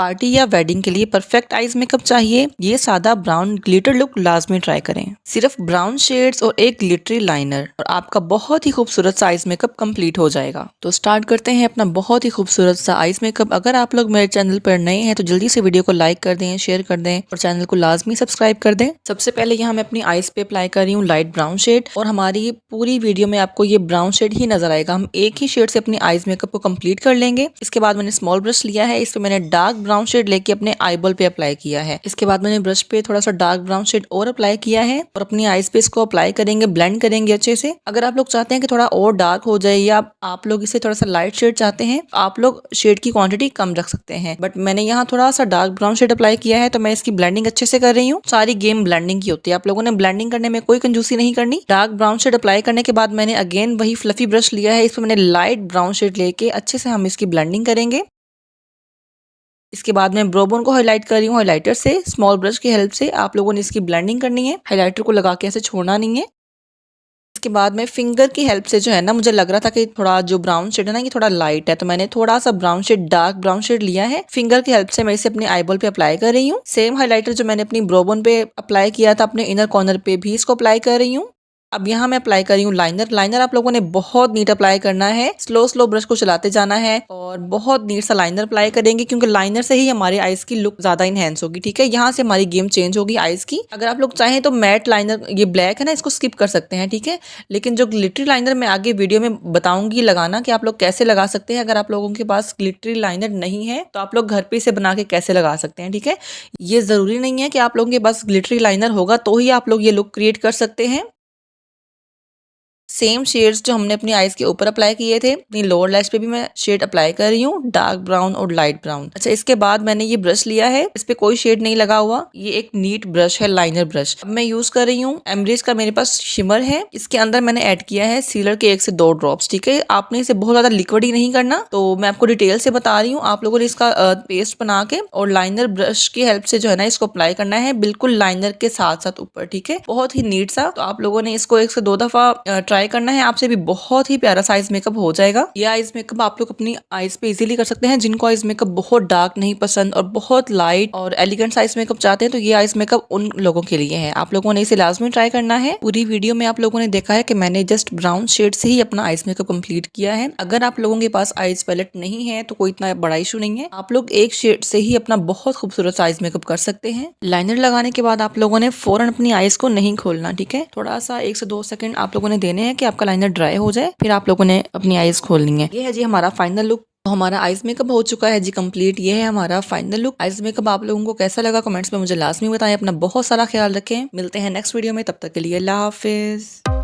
Party या wedding के लिए परफेक्ट आईज मेकअप चाहिए? ये सादा ब्राउन ग्लिटर लुक लाजमी ट्राई करें। सिर्फ ब्राउन शेड्स और एक ग्लिटरी लाइनर और आपका बहुत ही खूबसूरत सा आईज मेकअप कंप्लीट हो जाएगा। तो स्टार्ट करते हैं अपना बहुत ही खूबसूरत सा आईज मेकअप। अगर आप लोग मेरे चैनल पर नए हैं तो जल्दी से वीडियो को लाइक कर दें, शेयर कर दें और चैनल को लाजमी सब्सक्राइब कर दें। सबसे पहले यहाँ मैं अपनी आईज पे अप्लाई कर रही हूँ लाइट ब्राउन शेड और हमारी पूरी वीडियो में आपको ये ब्राउन शेड ही नजर आएगा। हम एक ही शेड से अपनी आईज मेकअप को कंप्लीट कर लेंगे। इसके बाद मैंने स्मॉल ब्रश लिया है, इस पे मैंने डार्क ब्राउन शेड लेके अपने आईबॉल पे अप्लाई किया है। इसके बाद मैंने ब्रश पे थोड़ा सा डार्क ब्राउन शेड और अप्लाई किया है और अपनी आईज पे इसको अप्लाई करेंगे, ब्लेंड करेंगे अच्छे से। अगर आप लोग चाहते हैं कि थोड़ा और डार्क हो जाए या आप लोग इसे थोड़ा सा लाइट शेड चाहते हैं, आप लोग शेड की क्वांटिटी कम रख सकते हैं, बट मैंने यहाँ थोड़ा सा डार्क ब्राउन शेड अप्लाई किया है तो मैं इसकी ब्लेंडिंग अच्छे से कर रही हूँ। सारी गेम ब्लेंडिंग की होती है, आप लोगों ने ब्लेंडिंग करने में कोई कंजूसी नहीं करनी। डार्क ब्राउन शेड अप्लाई करने के बाद मैंने अगेन वही फ्लफी ब्रश लिया है, इस पर मैंने लाइट ब्राउन शेड लेके अच्छे से हम इसकी ब्लेंडिंग करेंगे। इसके बाद मैं ब्रोबोन को हाईलाइट कर रही हूँ हाईलाइटर से। स्मॉल ब्रश की हेल्प से आप लोगों ने इसकी ब्लेंडिंग करनी है, हाईलाइटर को लगा के ऐसे छोड़ना नहीं है। इसके बाद मैं फिंगर की हेल्प से जो है ना, मुझे लग रहा था कि थोड़ा जो ब्राउन शेड है ना ये थोड़ा लाइट है, तो मैंने थोड़ा सा brown shade dark brown shade लिया है। फिंगर की हेल्प से मैं इसे अपने आईबॉल पे अप्लाई कर रही हूँ। सेम हाईलाइटर जो मैंने अपनी ब्रोबोन पे अप्लाई किया था अपने इनर कॉर्नर पे भी इसको अप्लाई कर रही हूँ। अब यहाँ मैं अप्लाई कर रही हूँ लाइनर। लाइनर आप लोगों ने बहुत नीट अप्लाई करना है, स्लो ब्रश को चलाते जाना है और बहुत नीट सा लाइनर अप्लाई करेंगे, क्योंकि लाइनर से ही हमारी आईज की लुक ज्यादा इनहेंस होगी। ठीक है, यहाँ से हमारी गेम चेंज होगी आईज की। अगर आप लोग चाहें तो मैट लाइनर, ये ब्लैक है ना, इसको स्किप कर सकते हैं। ठीक है, लेकिन जो ग्लिटरी लाइनर मैं आगे वीडियो में बताऊंगी लगाना कि आप लोग कैसे लगा सकते हैं। अगर आप लोगों के पास ग्लिटरी लाइनर नहीं है तो आप लोग घर पे इसे बना के कैसे लगा सकते हैं। ठीक है, ये जरूरी नहीं है कि आप लोगों के पास ग्लिटरी लाइनर होगा तो ही आप लोग ये लुक क्रिएट कर सकते हैं। सेम शेड्स जो हमने अपनी आईज के ऊपर अप्लाई किए थे, अपनी लोअर लैश पे भी मैं शेड अप्लाई कर रही हूँ, डार्क ब्राउन और लाइट ब्राउन। अच्छा, इसके बाद मैंने ये ब्रश लिया है, इस पे कोई शेड नहीं लगा हुआ, ये एक नीट ब्रश है, लाइनर ब्रश। अब मैं यूज कर रही हूँ एमरीज का, मेरे पास शिमर है। इसके अंदर मैंने ऐड किया है सीलर के 1 से 2 ड्रॉप्स। ठीक है, आपने इसे बहुत ज्यादा लिक्विड ही नहीं करना, तो मैं आपको डिटेल से बता रही हूँ। आप लोगों ने इसका पेस्ट बना के और लाइनर ब्रश की हेल्प से जो है ना इसको अप्लाई करना है, बिल्कुल लाइनर के साथ साथ ऊपर। ठीक है, बहुत ही नीट सा। तो आप लोगों ने इसको 1 से 2 दफा ट्राई करना है, आपसे भी बहुत ही प्यारा सा आईज मेकअप हो जाएगा। ये आईज मेकअप आप लोग अपनी आईज पे इजीली कर सकते हैं। जिनको आईज मेकअप बहुत डार्क नहीं पसंद और बहुत लाइट और एलिगेंट आईज मेकअप चाहते हैं तो ये आईज मेकअप उन लोगों के लिए है। आप लोगों ने इसे लाजमी ट्राई करना है। पूरी वीडियो में आप लोगों ने देखा है कि मैंने जस्ट ब्राउन शेड से ही अपना आईज मेकअप कंप्लीट किया है। अगर आप लोगों के पास आईज पैलेट नहीं है तो कोई इतना बड़ा इशू नहीं है, आप लोग एक शेड से ही अपना बहुत खूबसूरत आईज मेकअप कर सकते हैं। लाइनर लगाने के बाद आप लोगों ने फौरन अपनी आईज को नहीं खोलना। ठीक है, थोड़ा सा 1 से 2 सेकंड आप लोगों ने देने हैं कि आपका लाइनर ड्राई हो जाए, फिर आप लोगों ने अपनी आईज खोलनी है। ये है जी हमारा फाइनल लुक। तो हमारा आईज मेकअप हो चुका है जी कंप्लीट। ये है हमारा फाइनल लुक। आईज मेकअप आप लोगों को कैसा लगा कमेंट्स में मुझे लाजमी बताएं। अपना बहुत सारा ख्याल रखें, मिलते हैं नेक्स्ट वीडियो में, तब तक के लिए अल्लाह हाफिज।